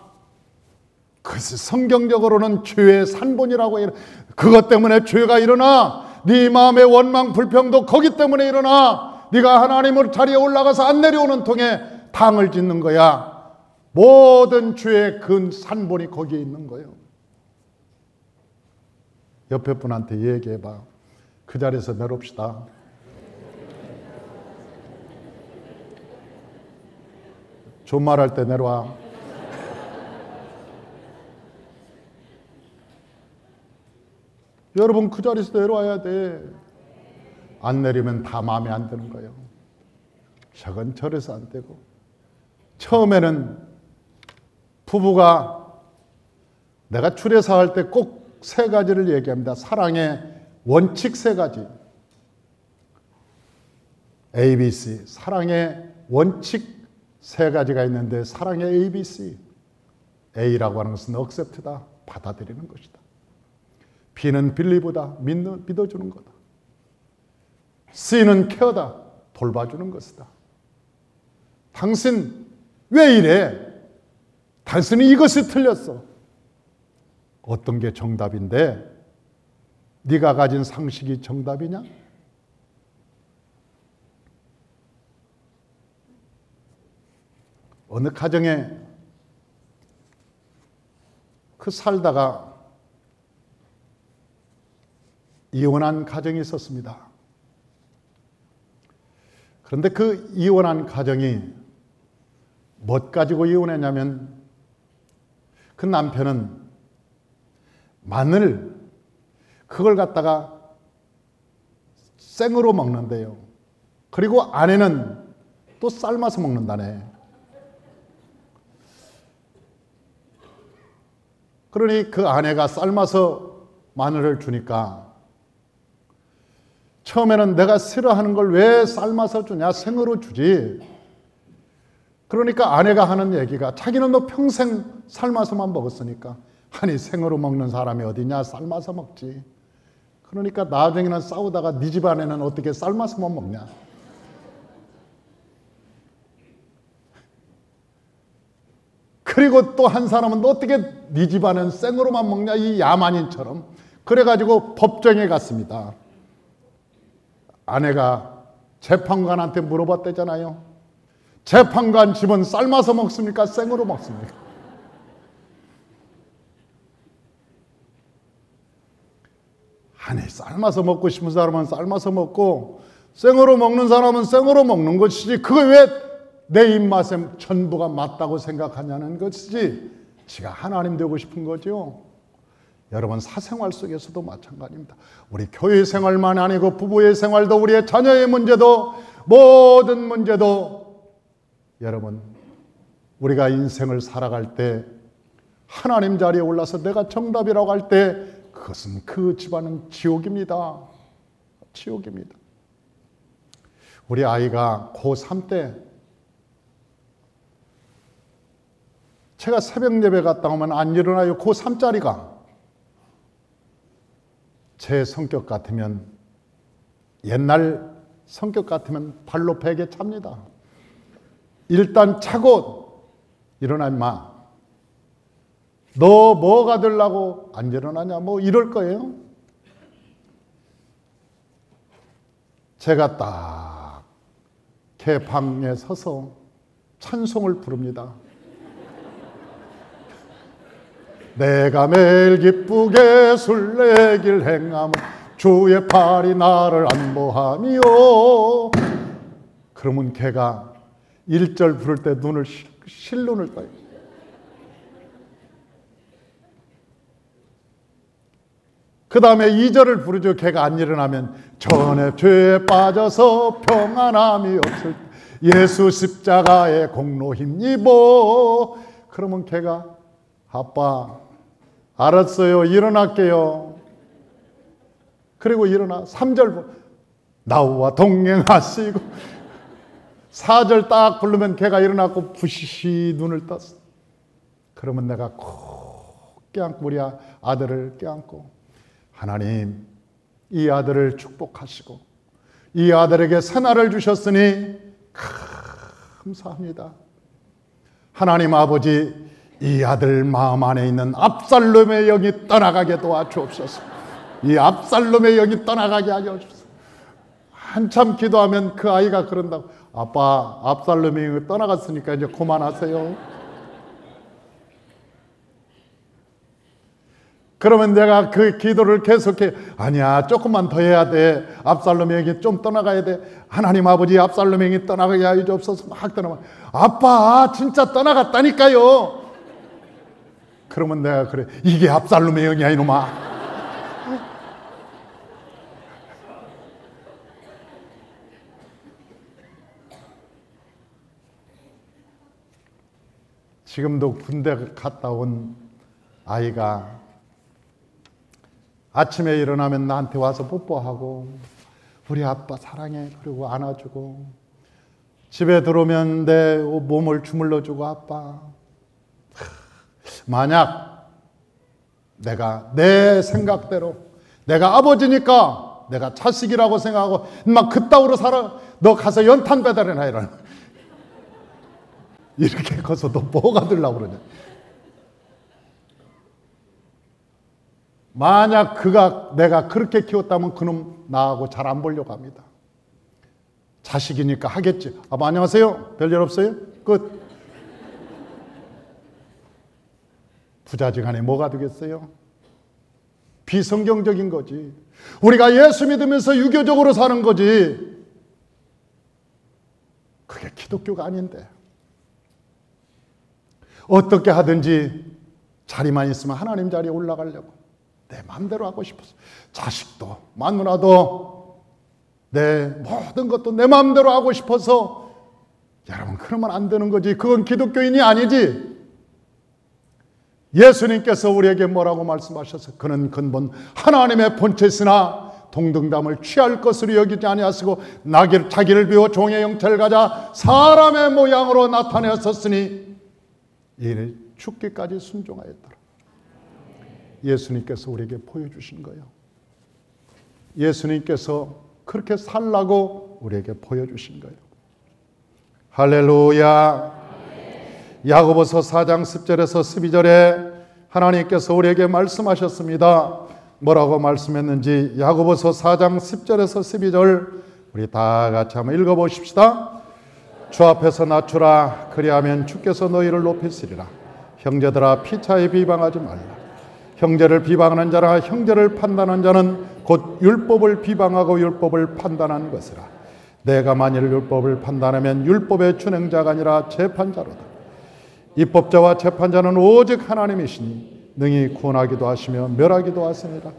그것이 성경적으로는 죄의 산본이라고 해요. 그것 때문에 죄가 일어나. 네 마음의 원망 불평도 거기 때문에 일어나. 네가 하나님의 자리에 올라가서 안 내려오는 통에 당을 짓는 거야. 모든 죄의 근 산본이 거기에 있는 거예요. 옆에 분한테 얘기해봐. 그 자리에서 내려옵시다. 존말할 때 내려와. 여러분 그 자리에서 내려와야 돼. 안 내리면 다 마음에 안 드는 거예요. 저건 저래서 안 되고. 처음에는 부부가 내가 출애사 할 때 꼭 3가지를 얘기합니다. 사랑의 원칙 3가지. ABC. 사랑의 원칙 3가지가 있는데 사랑의 ABC. A라고 하는 것은 accept다. 받아들이는 것이다. B는 believe다. 믿어주는 거다. C는 care다. 돌봐주는 것이다. 당신 왜 이래? 당신은 이것이 틀렸어. 어떤 게 정답인데 네가 가진 상식이 정답이냐? 어느 가정에 그 살다가 이혼한 가정이 있었습니다. 그런데 그 이혼한 가정이 뭐 가지고 이혼했냐면 그 남편은 마늘 그걸 갖다가 생으로 먹는데요. 그리고 아내는 또 삶아서 먹는다네. 그러니 그 아내가 삶아서 마늘을 주니까 처음에는 내가 싫어하는 걸 왜 삶아서 주냐? 생으로 주지. 그러니까 아내가 하는 얘기가 자기는 너 평생 삶아서만 먹었으니까 아니 생으로 먹는 사람이 어디냐? 삶아서 먹지. 그러니까 나중에는 싸우다가 네 집 아내는 어떻게 삶아서만 먹냐? 그리고 또 한 사람은 어떻게 네 집 아내는 생으로만 먹냐? 이 야만인처럼. 그래가지고 법정에 갔습니다. 아내가 재판관한테 물어봤대잖아요. 재판관 집은 삶아서 먹습니까? 생으로 먹습니까? 아니 삶아서 먹고 싶은 사람은 삶아서 먹고 생으로 먹는 사람은 생으로 먹는 것이지 그걸 왜 내 입맛에 전부가 맞다고 생각하냐는 것이지 지가 하나님 되고 싶은 거죠. 여러분 사생활 속에서도 마찬가지입니다. 우리 교회 생활만 아니고 부부의 생활도 우리의 자녀의 문제도 모든 문제도 여러분 우리가 인생을 살아갈 때 하나님 자리에 올라서 내가 정답이라고 할 때 그것은 그 집안은 지옥입니다. 지옥입니다. 우리 아이가 고3 때 제가 새벽 예배 갔다 오면 안 일어나요. 고3짜리가. 제 성격 같으면 옛날 성격 같으면 발로 베개 찹니다. 일단 차고 일어나 임마. 너 뭐가 되려고 안 일어나냐 뭐 이럴 거예요. 제가 딱 개방에 서서 찬송을 부릅니다. 내가 매일 기쁘게 술래길 행함은 주의 팔이 나를 안보하미요. 그러면 걔가 1절 부를 때 눈을 실눈을 떠요. 그 다음에 2절을 부르죠. 걔가 안 일어나면 전에 죄에 빠져서 평안함이 없을 때 예수 십자가의 공로 힘입어. 그러면 걔가 아빠 알았어요. 일어날게요. 그리고 일어나 3절 나와 동행하시고 4절 딱 부르면 걔가 일어나고 부시시 눈을 떴어. 그러면 내가 콕 껴안고 우리 아들을 껴안고 하나님 이 아들을 축복하시고 이 아들에게 새날을 주셨으니 감사합니다. 하나님 아버지 이 아들 마음 안에 있는 압살롬의 영이 떠나가게 도와주옵소서. 이 압살롬의 영이 떠나가게 하여 주옵소서. 한참 기도하면 그 아이가 그런다고. 아빠 압살롬의 영이 떠나갔으니까 이제 그만하세요. 그러면 내가 그 기도를 계속해. 아니야, 조금만 더 해야 돼. 압살롬 형이 좀 떠나가야 돼. 하나님 아버지, 압살롬 형이 떠나가게 하여 주옵소서. 막 떠나가. 아빠, 진짜 떠나갔다니까요. 그러면 내가 그래. 이게 압살롬의 형이야, 이놈아. 지금도 군대 갔다 온 아이가 아침에 일어나면 나한테 와서 뽀뽀하고 우리 아빠 사랑해 그리고 안아주고 집에 들어오면 내 몸을 주물러주고 아빠. 만약 내가 내 생각대로 내가 아버지니까 내가 자식이라고 생각하고 막 그따위로 살아. 너 가서 연탄 배달해놔 이런. 이렇게 커서 너 뭐가 되려고 그러냐. 만약 내가 그렇게 키웠다면 그놈 나하고 잘 안 보려고 합니다. 자식이니까 하겠지. 아빠 안녕하세요. 별일 없어요? 끝. 부자지간에 뭐가 되겠어요? 비성경적인 거지. 우리가 예수 믿으면서 유교적으로 사는 거지. 그게 기독교가 아닌데. 어떻게 하든지 자리만 있으면 하나님 자리에 올라가려고 내 마음대로 하고 싶어서 자식도 마누라도 내 모든 것도 내 마음대로 하고 싶어서 여러분 그러면 안 되는 거지. 그건 기독교인이 아니지. 예수님께서 우리에게 뭐라고 말씀하셨어요? 그는 근본 하나님의 본체시나 동등담을 취할 것으로 여기지 아니하시고 자기를 비워 종의 형체를 가져 사람의 모양으로 나타내었으니 이는 죽기까지 순종하였더라. 예수님께서 우리에게 보여주신 거예요. 예수님께서 그렇게 살라고 우리에게 보여주신 거예요. 할렐루야. 야고보서 4장 10절에서 12절에 하나님께서 우리에게 말씀하셨습니다. 뭐라고 말씀했는지 야고보서 4장 10절에서 12절 우리 다 같이 한번 읽어보십시다. 주 앞에서 낮추라. 그리하면 주께서 너희를 높이시리라. 형제들아 피차에 비방하지 말라. 형제를 비방하는 자라 형제를 판단하는 자는 곧 율법을 비방하고 율법을 판단하는 것이라. 내가 만일 율법을 판단하면 율법의 준행자가 아니라 재판자로다. 입법자와 재판자는 오직 하나님이시니 능히 구원하기도 하시며 멸하기도 하시니라.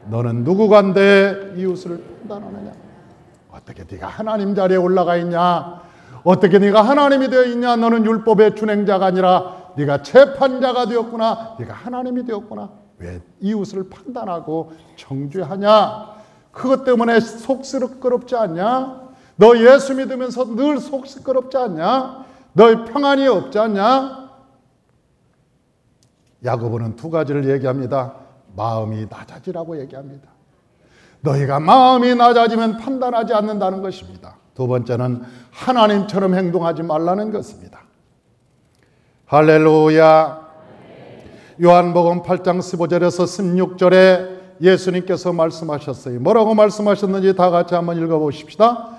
너는 누구간데 이웃을 판단하느냐? 어떻게 네가 하나님 자리에 올라가 있냐? 어떻게 네가 하나님이 되어 있냐? 너는 율법의 준행자가 아니라 네가 재판자가 되었구나. 네가 하나님이 되었구나. 왜 이웃을 판단하고 정죄하냐? 그것 때문에 속 시끄럽지 않냐? 너 예수 믿으면서 늘 속 시끄럽지 않냐? 너의 평안이 없지 않냐? 야고보는 두 가지를 얘기합니다. 마음이 낮아지라고 얘기합니다. 너희가 마음이 낮아지면 판단하지 않는다는 것입니다. 두 번째는 하나님처럼 행동하지 말라는 것입니다. 할렐루야. 요한복음 8장 15절에서 16절에 예수님께서 말씀하셨어요. 뭐라고 말씀하셨는지 다 같이 한번 읽어보십시다.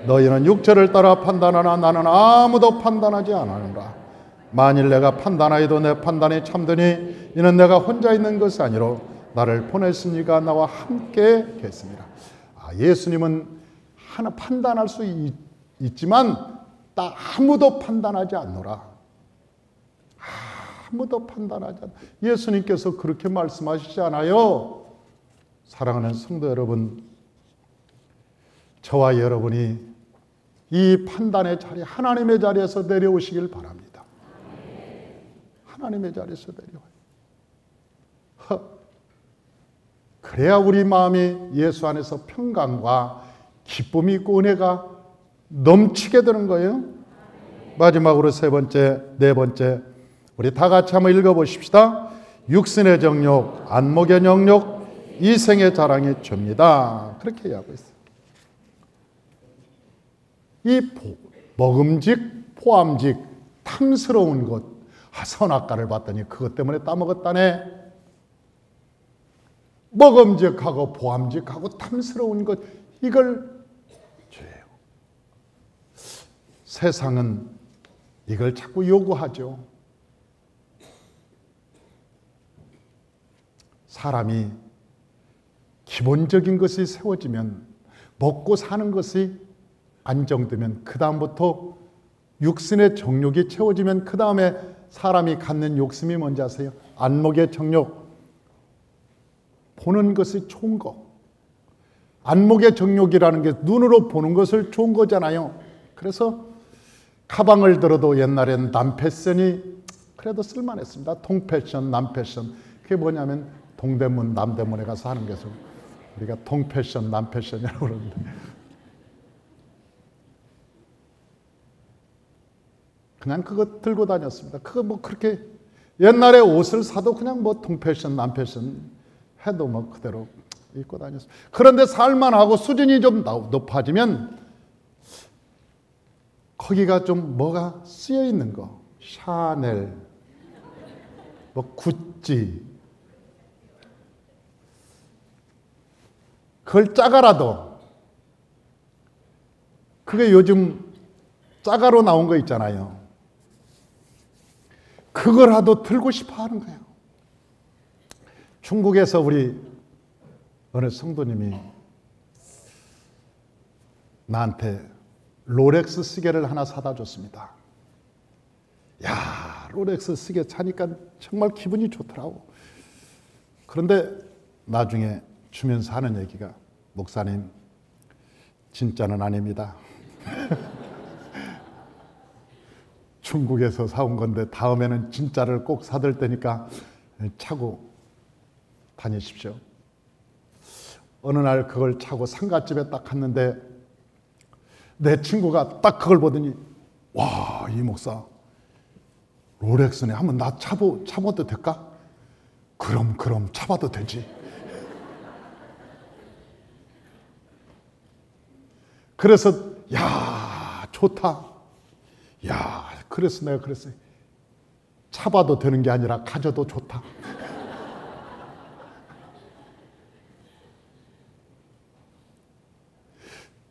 너희는 육체를 따라 판단하나 나는 아무도 판단하지 않으노라. 만일 내가 판단하여도 내 판단이 참되니 이는 내가 혼자 있는 것이 아니로 나를 보내신 이가 나와 함께 계십니다. 예수님은 하나 판단할 수 있지만 아무도 판단하지 않노라. 아무도 판단하지 않노라. 예수님께서 그렇게 말씀하시지 않아요. 사랑하는 성도 여러분, 저와 여러분이 이 판단의 자리, 하나님의 자리에서 내려오시길 바랍니다. 하나님의 자리에서 내려와요. 그래야 우리 마음이 예수 안에서 평강과 기쁨이 있고 은혜가 넘치게 되는 거예요. 마지막으로 세 번째, 네 번째, 우리 다 같이 한번 읽어보십시다. 육신의 정욕, 안목의 영욕, 이생의 자랑이 죄입니다. 그렇게 이야기하고 있어요. 이 먹음직, 포함직, 탐스러운 것, 선악과를 봤더니 그것 때문에 따먹었다네. 먹음직하고 포함직하고 탐스러운 것, 이걸 죄예요. 세상은 이걸 자꾸 요구하죠. 사람이 기본적인 것이 세워지면, 먹고 사는 것이 안정되면, 그 다음부터 육신의 정욕이 채워지면 그 다음에 사람이 갖는 욕심이 뭔지 아세요? 안목의 정욕. 보는 것이 좋은 거. 안목의 정욕이라는 게 눈으로 보는 것을 좋은 거잖아요. 그래서 가방을 들어도 옛날엔 남패션이 그래도 쓸만했습니다. 동패션, 남패션. 그게 뭐냐면 동대문, 남대문에 가서 하는 것을 우리가 동패션, 남패션이라고 그러는데, 그냥 그거 들고 다녔습니다. 그거 뭐 그렇게 옛날에 옷을 사도 그냥 뭐 동패션, 남패션 해도 뭐 그대로 입고 다녔습니다. 그런데 살만하고 수준이 좀 높아지면 거기가 좀 뭐가 쓰여 있는 거, 샤넬, 뭐 구찌, 그걸 짜가라도, 그게 요즘 짜가로 나온 거 있잖아요. 그거라도 들고 싶어 하는 거예요. 중국에서 우리 어느 성도님이 나한테 롤렉스 시계를 하나 사다 줬습니다. 야, 롤렉스 시계 차니까 정말 기분이 좋더라고. 그런데 나중에 주면서 하는 얘기가, 목사님, 진짜는 아닙니다. 중국에서 사온 건데 다음에는 진짜를 꼭 사들 테니까 차고 다니십시오. 어느 날 그걸 차고 상가집에 딱 갔는데 내 친구가 딱 그걸 보더니, 와, 이 목사 롤렉스네, 한번 나 차봐도 될까? 그럼 차봐도 되지. 그래서 야, 좋다. 야, 그래서 내가 그랬어요. 차봐도 되는 게 아니라 가져도 좋다.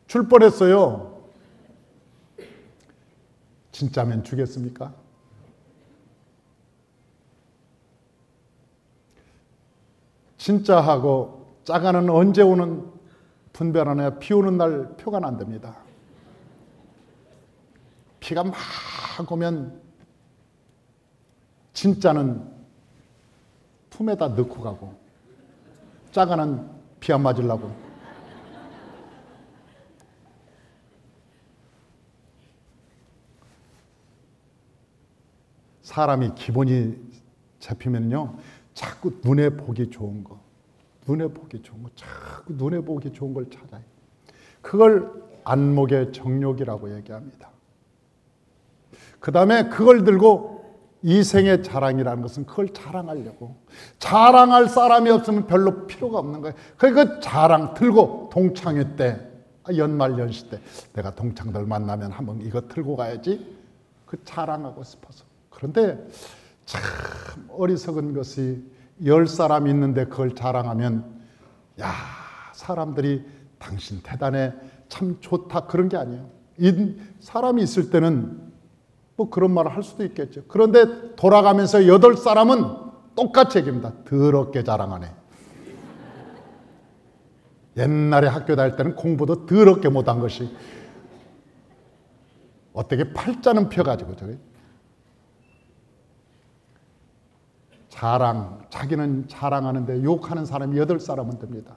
줄 뻔했어요. 진짜면 주겠습니까? 진짜하고 짜가는 언제 오는 분별하나요? 비 오는 날 표가 난답니다. 비가 막 오면 진짜는 품에다 넣고 가고, 짜가는 비 안 맞으려고. 사람이 기본이 잡히면요, 자꾸 눈에 보기 좋은 거, 자꾸 눈에 보기 좋은 걸 찾아요. 그걸 안목의 정욕이라고 얘기합니다. 그 다음에 그걸 들고 이생의 자랑이라는 것은 그걸 자랑하려고. 자랑할 사람이 없으면 별로 필요가 없는 거예요. 그 자랑 들고 동창회 때, 연말 연시 때 내가 동창들 만나면 한번 이거 들고 가야지, 그 자랑하고 싶어서. 그런데 참 어리석은 것이 10사람 있는데 그걸 자랑하면, 야, 사람들이 당신 대단해, 참 좋다, 그런 게 아니에요. 사람이 있을 때는 뭐 그런 말을 할 수도 있겠죠. 그런데 돌아가면서 8사람은 똑같이 얘기합니다. 더럽게 자랑하네. 옛날에 학교 다닐 때는 공부도 더럽게 못한 것이 어떻게 팔자는 펴가지고 저게 자랑, 자기는 자랑하는데 욕하는 사람이 8사람은 됩니다.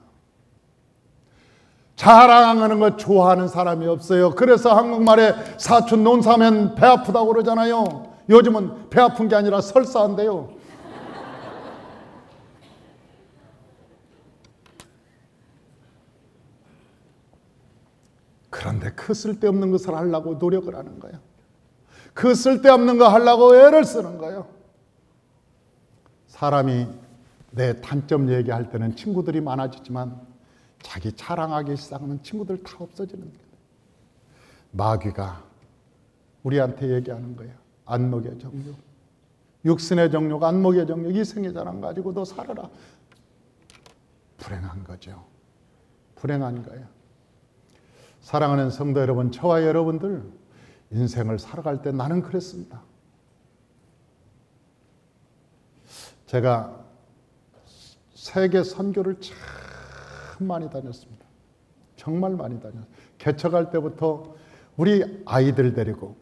자랑하는 거 좋아하는 사람이 없어요. 그래서 한국말에 사촌 논사하면 배 아프다고 그러잖아요. 요즘은 배 아픈 게 아니라 설사한대요. 그런데 그 쓸데없는 것을 하려고 노력을 하는 거예요. 그 쓸데없는 거 하려고 애를 쓰는 거예요. 사람이 내 단점 얘기할 때는 친구들이 많아지지만 자기 자랑하기 시작하면 친구들 다 없어지는 거예요. 마귀가 우리한테 얘기하는 거예요. 안목의 정욕, 육신의 정욕, 안목의 정욕, 이생의 자랑 가지고 너 살아라. 불행한 거죠. 불행한 거예요. 사랑하는 성도 여러분, 저와 여러분들 인생을 살아갈 때 나는 그랬습니다. 세계 선교를 참 많이 다녔습니다. 정말 많이 다녔어요. 개척할 때부터 우리 아이들 데리고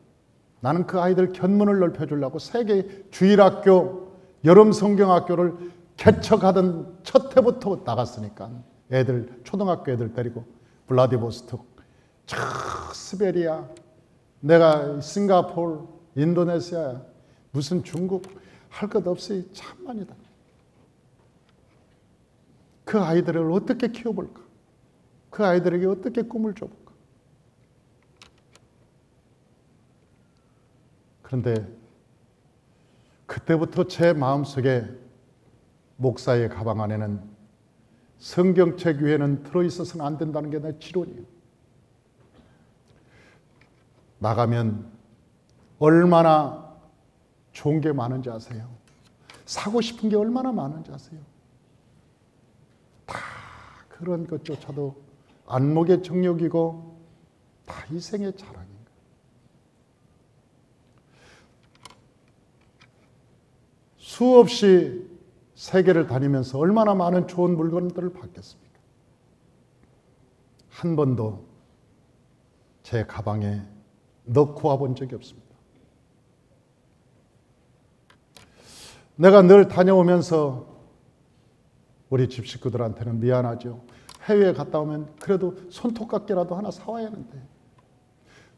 나는 그 아이들 견문을 넓혀주려고 세계 주일학교, 여름 성경학교를 개척하던 첫 해부터 나갔으니까 애들, 초등학교 애들 데리고 블라디보스톡, 저 시베리아, 내가 싱가포르, 인도네시아, 무슨 중국 할 것 없이 참 많이 다녔어요. 그 아이들을 어떻게 키워볼까? 그 아이들에게 어떻게 꿈을 줘볼까? 그런데 그때부터 제 마음속에 목사의 가방 안에는 성경책 위에는 들어있어서는 안 된다는 게 내 지론이에요. 나가면 얼마나 좋은 게 많은지 아세요? 사고 싶은 게 얼마나 많은지 아세요? 다 그런 것조차도 안목의 정욕이고 다 이생의 자랑인 거예요. 수없이 세계를 다니면서 얼마나 많은 좋은 물건들을 받겠습니까? 한 번도 제 가방에 넣고 와본 적이 없습니다. 내가 늘 다녀오면서 우리 집 식구들한테는 미안하죠. 해외에 갔다 오면 그래도 손톱깎이라도 하나 사와야 하는데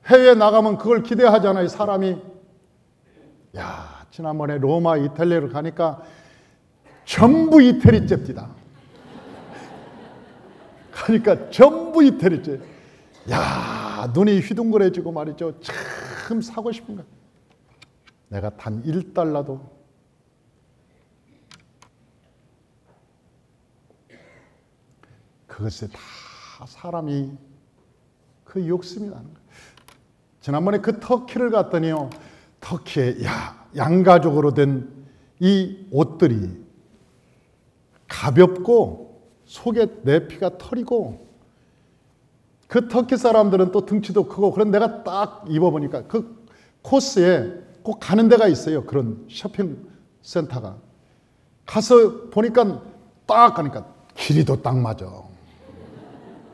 해외에 나가면 그걸 기대하잖아요. 사람이. 야, 지난번에 로마, 이탈리아를 가니까 전부 이태리째입니다. 가니까 전부 이태리째. 야, 눈이 휘둥그레지고 말이죠. 참 사고 싶은 거. 내가 단 1달러도 그것에 다 사람이 그 욕심이 나는 거예요. 지난번에 그 터키를 갔더니요. 터키에 양가죽으로 된 이 옷들이 가볍고 속에 내피가 털이고 그 터키 사람들은 또 등치도 크고 그런 내가 딱 입어보니까 그 코스에 꼭 가는 데가 있어요. 그런 쇼핑센터가. 가서 보니까 딱 가니까 길이도 딱 맞아.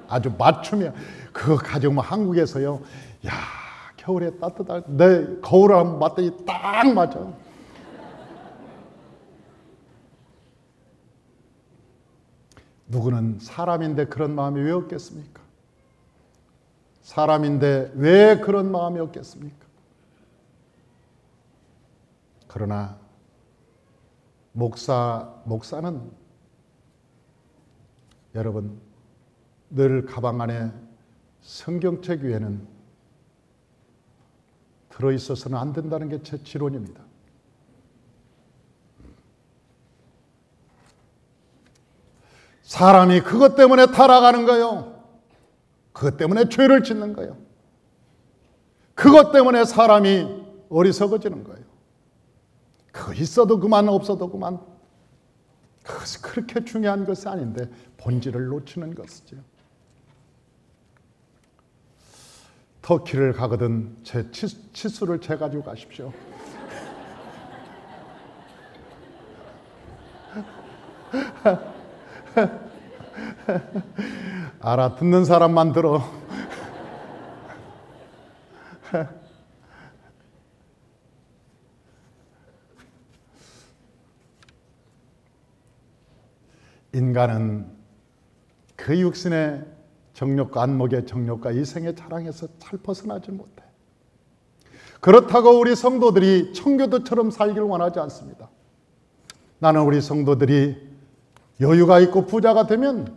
아주 맞춤이야. 그거 가져오면 한국에서요. 야, 겨울에 따뜻할 내 거울을 한번 봤더니 딱 맞아. 누구는 사람인데 그런 마음이 왜 없겠습니까? 사람인데 왜 그런 마음이 없겠습니까? 그러나 목사는 여러분 늘 가방 안에 성경책 위에는 들어있어서는 안 된다는 게 제 지론입니다. 사람이 그것 때문에 타락하는 거예요. 그것 때문에 죄를 짓는 거예요. 그것 때문에 사람이 어리석어지는 거예요. 그거 있어도 그만 없어도 그만. 그것이 그렇게 중요한 것이 아닌데 본질을 놓치는 것이죠. 터키를 가거든 제 치수를 재가지고 가십시오. 알아듣는 사람만 들어. 인간은 그 육신의 정욕과 안목의 정욕과 이생의 자랑에서 잘 벗어나지 못해. 그렇다고 우리 성도들이 청교도처럼 살기를 원하지 않습니다. 나는 우리 성도들이 여유가 있고 부자가 되면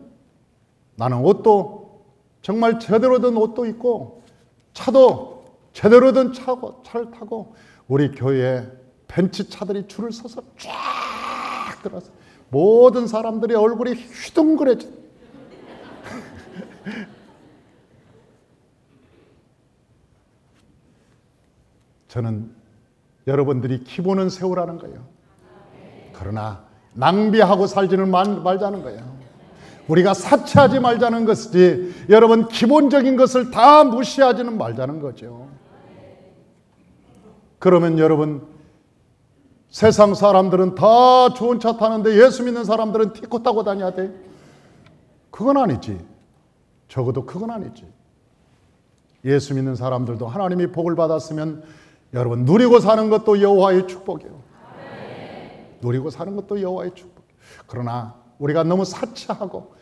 나는 옷도 정말 제대로 된 옷도 입고 차도 제대로 된 차를 타고 우리 교회에 벤츠 차들이 줄을 서서 쫙 들어서 모든 사람들의 얼굴이 휘둥그레져. 저는 여러분들이 기본은 세우라는 거예요. 그러나 낭비하고 살지는 말자는 거예요. 우리가 사치하지 말자는 것이지 여러분 기본적인 것을 다 무시하지는 말자는 거죠. 그러면 여러분 세상 사람들은 다 좋은 차 타는데 예수 믿는 사람들은 티코 타고 다녀야 돼? 그건 아니지. 적어도 그건 아니지. 예수 믿는 사람들도 하나님이 복을 받았으면 여러분 누리고 사는 것도 여호와의 축복이에요. 누리고 사는 것도 여호와의 축복. 그러나 우리가 너무 사치하고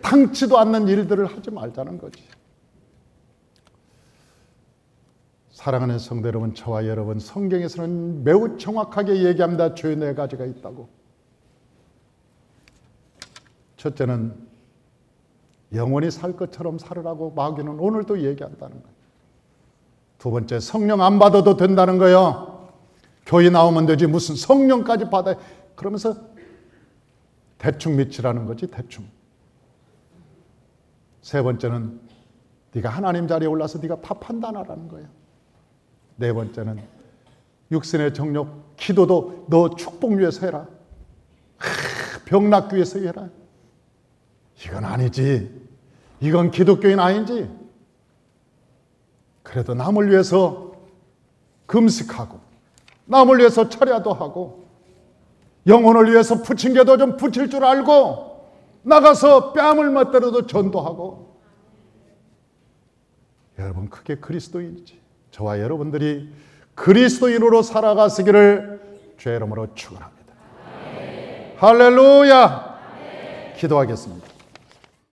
당치도 않는 일들을 하지 말자는 거지. 사랑하는 성도 여러분, 저와 여러분, 성경에서는 매우 정확하게 얘기합니다. 죄 네 가지가 있다고. 첫째는 영원히 살 것처럼 살으라고 마귀는 오늘도 얘기한다는 거예요. 두 번째, 성령 안 받아도 된다는 거예요. 교회 나오면 되지 무슨 성령까지 받아야, 그러면서 대충 믿으라는 거지, 대충. 세 번째는 네가 하나님 자리에 올라서 네가 다 판단하라는 거예요. 네 번째는 육신의 정욕, 기도도 너 축복 위해서 해라. 병 낫기 위해서 해라. 이건 아니지. 이건 기독교인 아닌지. 그래도 남을 위해서 금식하고 남을 위해서 철야도 하고 영혼을 위해서 부침개도 좀 부칠 줄 알고 나가서 뺨을 맞더라도 전도하고. 여러분, 그게 그리스도인이지. 저와 여러분들이 그리스도인으로 살아가시기를 주의 이름으로 축원합니다. 할렐루야. 기도하겠습니다.